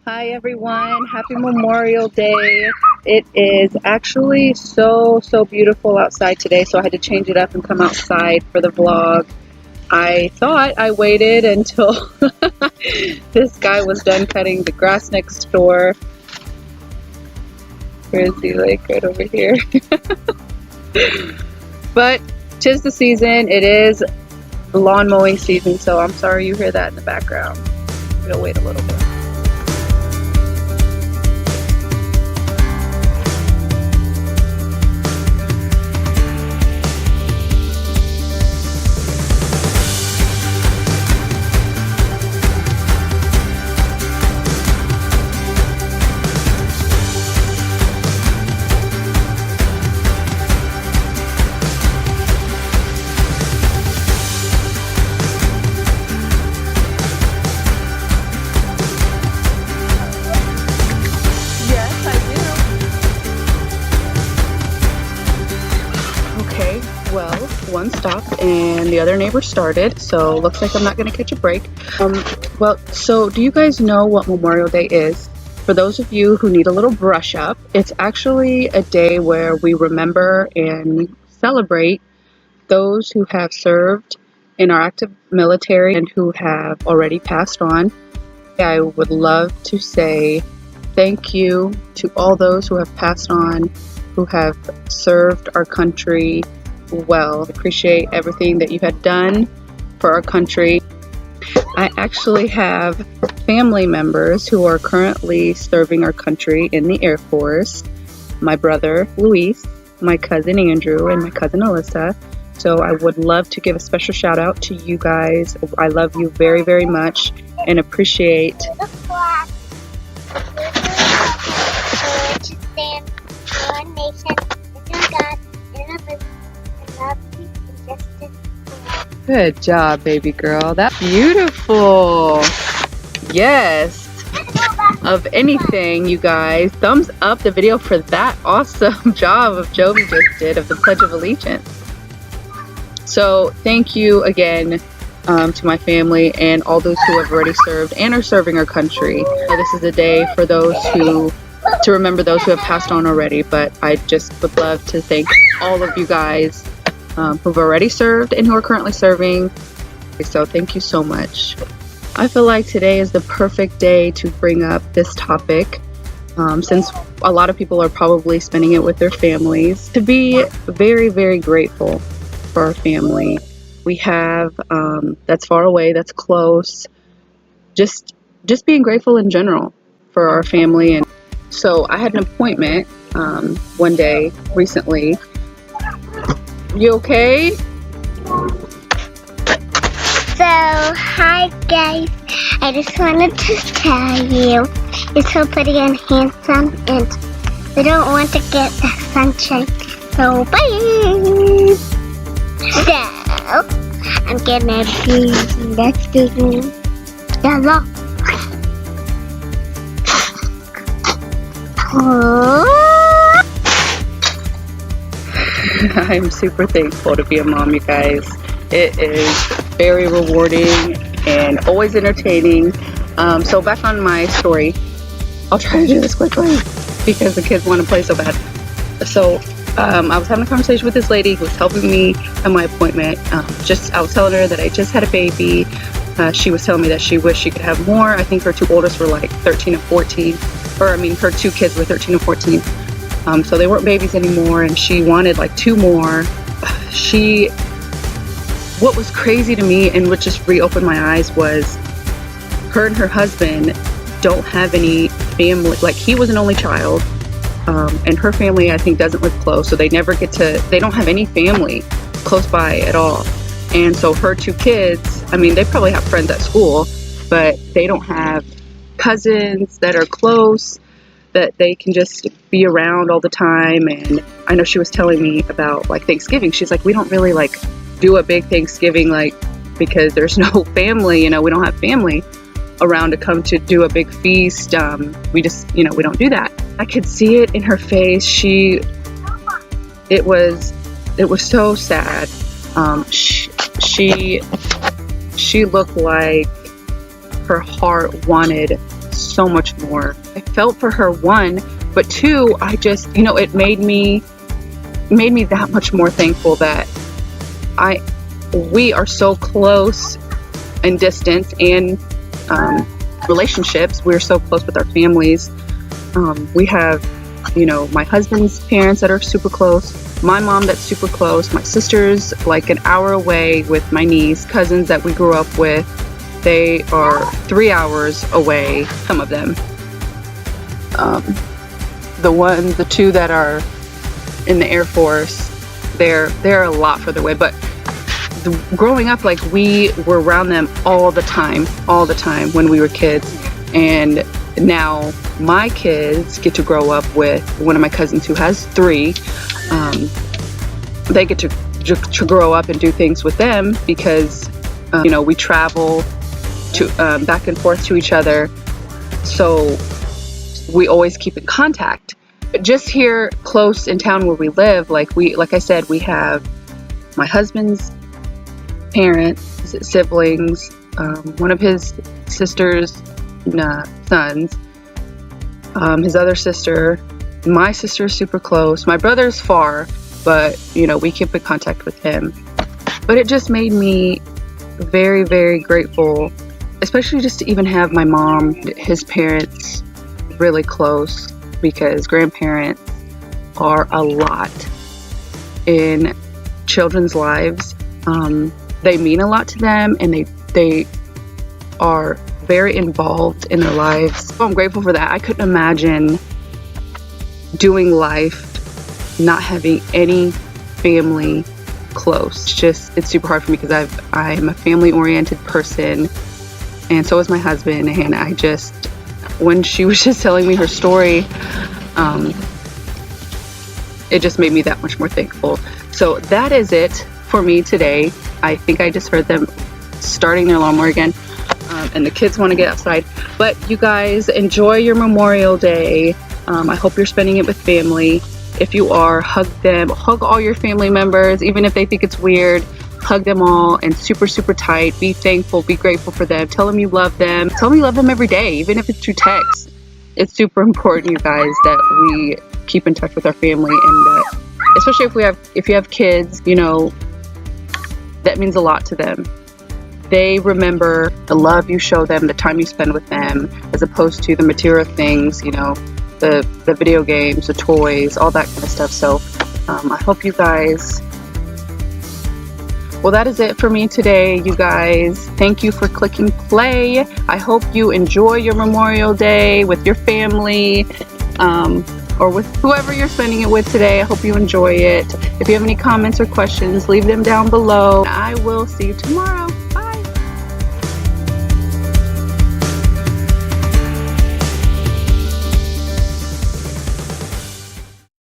Hi everyone, happy Memorial Day. It is actually so beautiful outside today, so I had to change it up and come outside for the vlog. I thought I waited until this guy was done cutting the grass next door. Where is he? Like right over here. But 'tis the season, it is lawn mowing season, so I'm sorry you hear that in the background. We'll wait a little bit. Well, one stopped and the other neighbor started, so looks like I'm not going to catch a break. So do you guys know what Memorial Day is? For those of you who need a little brush up, it's actually a day where we remember and celebrate those who have served in our active military and who have already passed on. I would love to say thank you to all those who have passed on, who have served our country well. Appreciate everything that you had done for our country. I actually have family members who are currently serving our country in the Air Force. My brother Luis, my cousin Andrew, and my cousin Alyssa. So I would love to give a special shout out to you guys. I love you very much and appreciate The flag to stand one nation, under God, indivisible, and love, peace, and justice. Good job, baby girl. That's beautiful. Yes. Of anything, you guys, thumbs up the video for that awesome job of Jovi just did of the Pledge of Allegiance. So thank you again to my family and all those who have already served and are serving our country. This is a day for those to remember those who have passed on already, but I just would love to thank all of you guys who've already served and who are currently serving. So thank you so much. I feel like today is the perfect day to bring up this topic since a lot of people are probably spending it with their families, to be very grateful for our family. We have that's far away, that's close, just being grateful in general for our family. And so I had an appointment one day recently. You okay? So, hi guys. I just wanted to tell you, you're so pretty and handsome, and we don't want to get the sunshine. So, bye. So, I'm gonna be let's do the lock. I'm super thankful to be a mom, you guys. It is very rewarding and always entertaining. So back on my story, I'll try to do this quickly because the kids want to play so bad. So I was having a conversation with this lady who was helping me at my appointment. I was telling her that I just had a baby. She was telling me that she wished she could have more. I think her two oldest were like 13 and 14. Her two kids were 13 and 14. So they weren't babies anymore, and she wanted like two more. What was crazy to me and what just reopened my eyes was her and her husband don't have any family. Like, he was an only child, and her family I think doesn't live close, so they don't have any family close by at all. And so her two kids, they probably have friends at school, but they don't have cousins that are close that they can just be around all the time. And I know she was telling me about like Thanksgiving. She's like, we don't really like do a big Thanksgiving, like, because there's no family, we don't have family around to come to do a big feast. We just, we don't do that. I could see it in her face. It was so sad. She looked like her heart wanted so much more. I felt for her, one, but two, I just, it made me that much more thankful that we are so close in distance and relationships. We're so close with our families. We have, my husband's parents that are super close, my mom that's super close, my sister's like an hour away with my niece, cousins that we grew up with. They are 3 hours away, some of them. The two that are in the Air Force, they're a lot further away. But growing up, like, we were around them all the time when we were kids. And now my kids get to grow up with one of my cousins who has 3. They get to grow up and do things with them because, we travel to back and forth to each other. So we always keep in contact. But just here close in town where we live, like I said, we have my husband's parents, siblings, one of his sister's sons, his other sister, my sister is super close. My brother's far, but we keep in contact with him. But it just made me very, very grateful, especially just to even have my mom, his parents really close, because grandparents are a lot in children's lives. They mean a lot to them, and they are very involved in their lives. So I'm grateful for that. I couldn't imagine doing life not having any family close. It's super hard for me because I'm a family-oriented person, and so is my husband. And when she was just telling me her story, it just made me that much more thankful. So that is it for me today. I think I just heard them starting their lawnmower again, and the kids want to get outside. But you guys, enjoy your Memorial Day. I hope you're spending it with family. If you are, hug them, hug all your family members, even if they think it's weird. Hug them all and super, super tight. Be thankful, be grateful for them. Tell them you love them. Tell them you love them every day, even if it's through text. It's super important, you guys, that we keep in touch with our family, and that, especially if you have kids, that means a lot to them. They remember the love you show them, the time you spend with them, as opposed to the material things, the video games, the toys, all that kind of stuff. So I hope you guys... Well, that is it for me today, you guys. Thank you for clicking play. I hope you enjoy your Memorial Day with your family, or with whoever you're spending it with today. I hope you enjoy it. If you have any comments or questions, leave them down below. I will see you tomorrow.